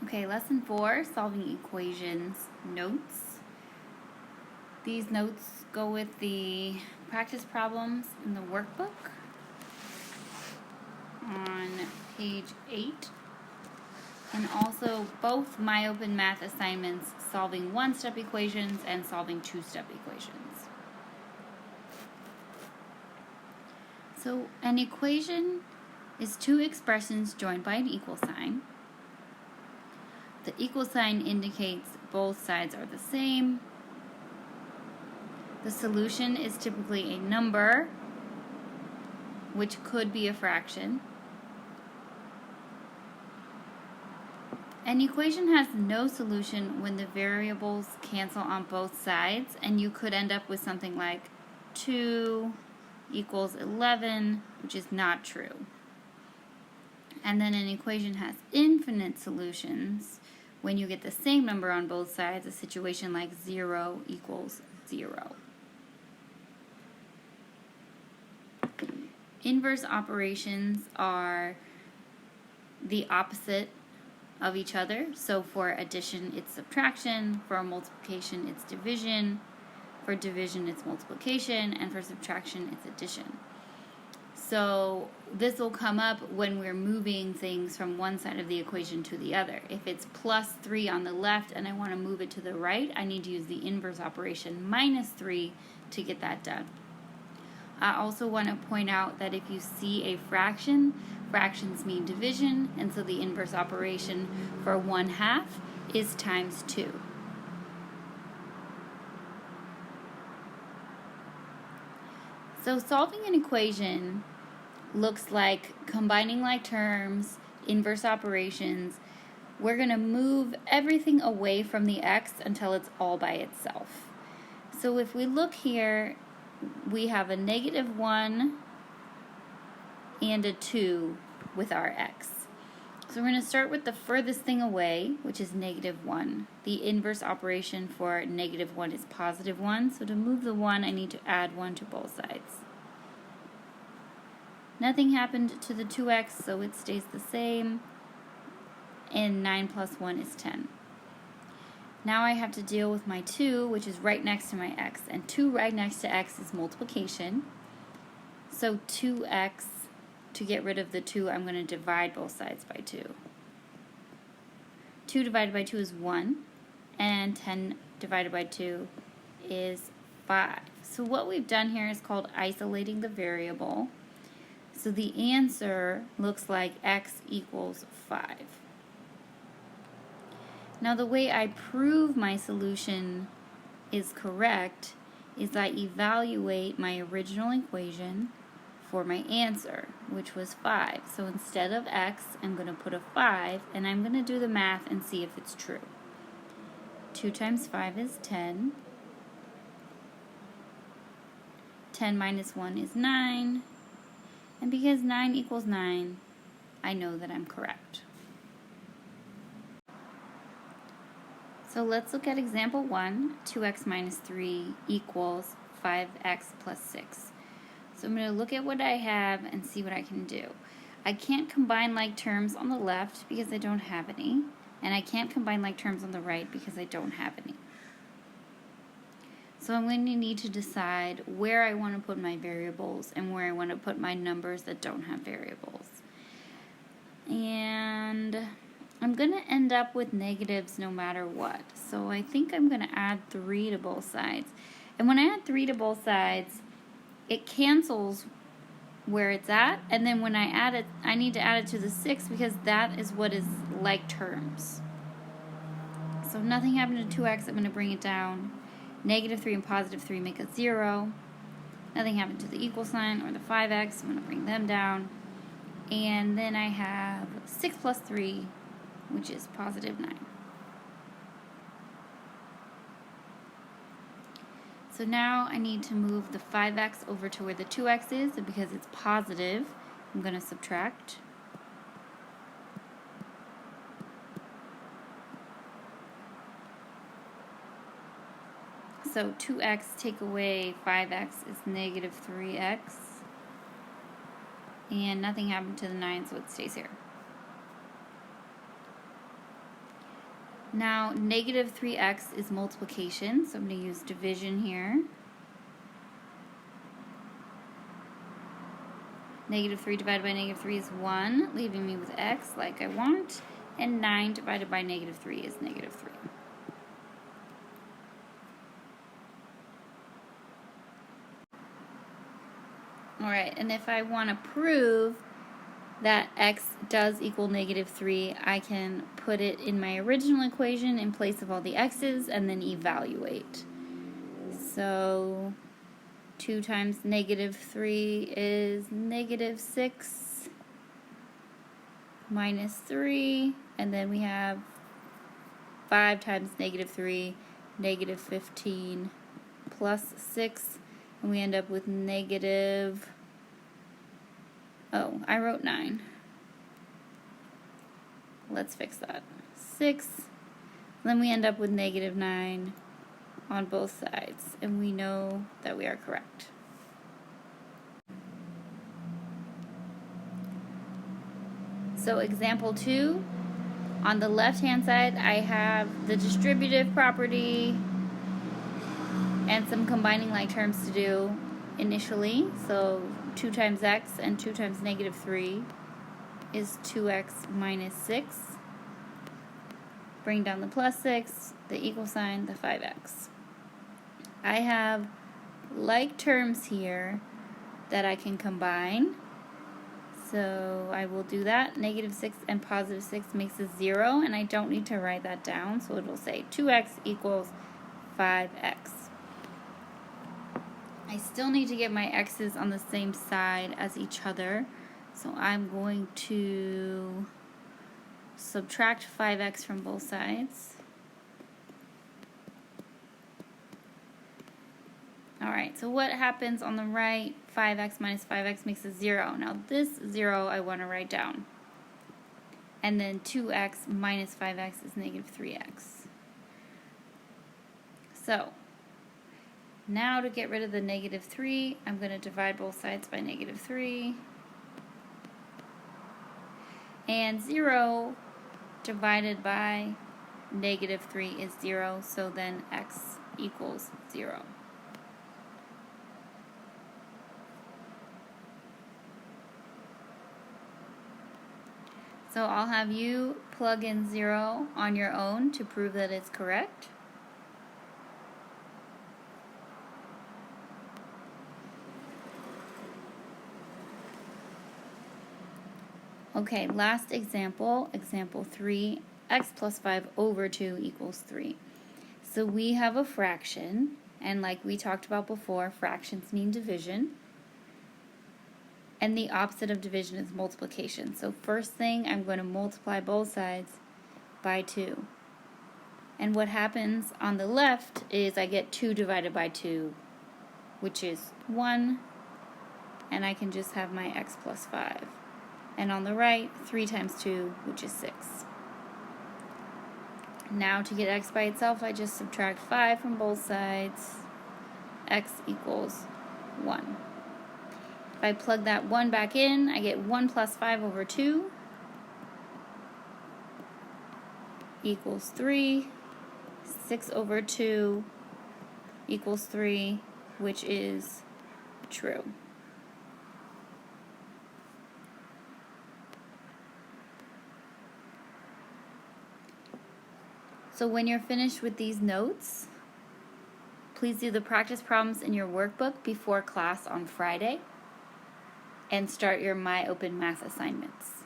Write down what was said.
Okay, lesson 4, solving equations notes. These notes go with the practice problems in the workbook on page 8. And also both my open math assignments, solving one-step equations and solving two-step equations. So an equation is two expressions joined by an equal sign. The equal sign indicates both sides are the same. The solution is typically a number, which could be a fraction. An equation has no solution when the variables cancel on both sides, and you could end up with something like 2 equals 11, which is not true. And then an equation has infinite solutions when you get the same number on both sides, a situation like 0 equals 0. Inverse operations are the opposite of each other. So for addition, it's subtraction. For multiplication, it's division. For division, it's multiplication. And for subtraction, it's addition. So this will come up when we're moving things from one side of the equation to the other. If it's plus 3 on the left and I want to move it to the right, I need to use the inverse operation minus 3 to get that done. I also want to point out that if you see a fraction, fractions mean division, and so the inverse operation for 1/2 is times 2. So solving an equation looks like combining like terms, inverse operations. We're going to move everything away from the x until it's all by itself. So if we look here, we have a -1 and a 2 with our x. So we're going to start with the furthest thing away, which is -1. The inverse operation for -1 is +1, so to move the 1, I need to add 1 to both sides. Nothing happened to the 2x, so it stays the same, and 9 plus 1 is 10. Now I have to deal with my 2, which is right next to my x, and 2 right next to x is multiplication. So 2x, to get rid of the 2, I'm going to divide both sides by 2. 2 divided by 2 is 1, and 10 divided by 2 is 5. So what we've done here is called isolating the variable. So the answer looks like x equals 5. Now the way I prove my solution is correct is I evaluate my original equation for my answer, which was 5. So instead of x, I'm going to put a 5, and I'm going to do the math and see if it's true. 2 times 5 is 10. 10 minus 1 is 9. And because 9 equals 9, I know that I'm correct. So let's look at example 1. 2x minus 3 equals 5x plus 6. So I'm going to look at what I have and see what I can do. I can't combine like terms on the left because I don't have any. And I can't combine like terms on the right because I don't have any. So I'm going to need to decide where I want to put my variables and where I want to put my numbers that don't have variables. And I'm going to end up with negatives no matter what. So I think I'm going to add 3 to both sides. And when I add 3 to both sides, it cancels where it's at. And then when I add it, I need to add it to the 6 because that is what is like terms. So nothing happened to 2x. I'm going to bring it down. -3 and +3 make a 0. Nothing happened to the equal sign or the 5x. I'm going to bring them down. And then I have 6 plus 3, which is +9. So now I need to move the 5x over to where the 2x is, and because it's positive, I'm going to subtract. So 2x take away 5x is -3x. And nothing happened to the 9, so it stays here. Now, negative 3x is multiplication, so I'm going to use division here. Negative 3 divided by negative 3 is 1, leaving me with x like I want. And 9 divided by negative 3 is negative 3. Alright, and if I want to prove that x does equal negative 3, I can put it in my original equation in place of all the x's and then evaluate. So 2 times negative 3 is negative 6 minus 3, and then we have 5 times negative 3, negative 15 plus 6, and we end up with negative, oh, I wrote 9. Let's fix that. 6, then we end up with negative 9 on both sides, and we know that we are correct. So example 2, on the left hand side I have the distributive property and some combining like terms to do initially. So 2 times x and 2 times negative 3 is 2x minus 6. Bring down the plus 6, the equal sign, the 5x. I have like terms here that I can combine. So I will do that. Negative 6 and positive 6 makes a 0, and I don't need to write that down. So it will say 2x equals 5x. I still need to get my x's on the same side as each other. So I'm going to subtract 5x from both sides. Alright, so what happens on the right? 5x minus 5x makes a 0. Now this 0 I want to write down. And then 2x minus 5x is negative 3x. So, now to get rid of the negative 3, I'm going to divide both sides by negative 3. And 0 divided by negative 3 is 0, so then x equals 0. So I'll have you plug in 0 on your own to prove that it's correct. Okay, last example, example 3, x plus 5 over 2 equals 3. So we have a fraction, and like we talked about before, fractions mean division. And the opposite of division is multiplication. So first thing, I'm going to multiply both sides by 2. And what happens on the left is I get 2 divided by 2, which is 1. And I can just have my x plus 5. And on the right, 3 times 2, which is 6. Now to get x by itself, I just subtract 5 from both sides. X equals 1. If I plug that 1 back in, I get 1 plus 5 over 2 equals 3. 6 over 2 equals 3, which is true. So when you're finished with these notes, please do the practice problems in your workbook before class on Friday and start your My Open Math assignments.